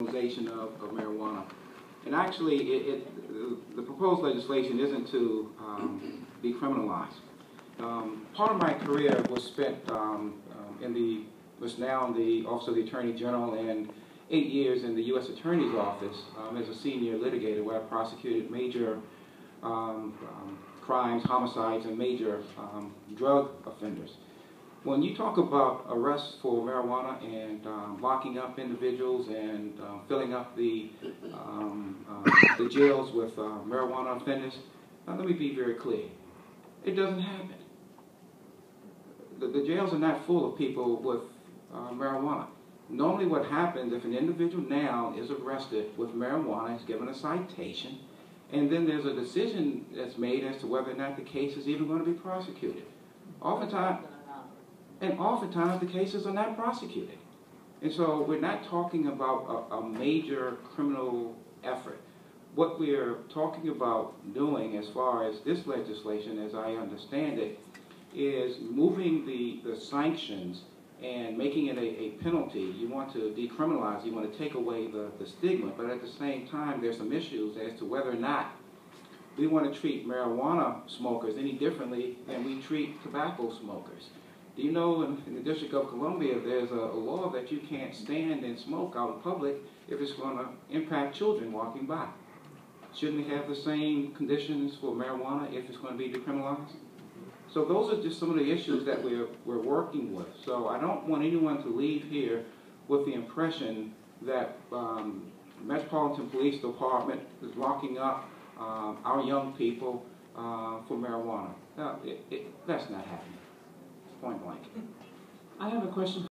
Legalization of marijuana. And actually, the proposed legislation isn't to decriminalize. Part of my career was spent was now in the Office of the Attorney General and 8 years in the U.S. Attorney's Office as a senior litigator, where I prosecuted major crimes, homicides, and major drug offenders. When you talk about arrests for marijuana and locking up individuals and filling up the jails with marijuana offenders, now let me be very clear. It doesn't happen. The jails are not full of people with marijuana. Normally what happens if an individual now is arrested with marijuana, is given a citation, and then there's a decision that's made as to whether or not the case is even going to be prosecuted. Oftentimes the cases are not prosecuted. And so we're not talking about a major criminal effort. What we're talking about doing as far as this legislation, as I understand it, is moving the sanctions and making it a penalty. You want to decriminalize, you want to take away the stigma, but at the same time there's some issues as to whether or not we want to treat marijuana smokers any differently than we treat tobacco smokers. Do you know in the District of Columbia there's a law that you can't stand and smoke out in public if it's going to impact children walking by? Shouldn't we have the same conditions for marijuana if it's going to be decriminalized? So those are just some of the issues that we're working with. So I don't want anyone to leave here with the impression that Metropolitan Police Department is locking up our young people for marijuana. No, that's not happening. Point blank. I have a question.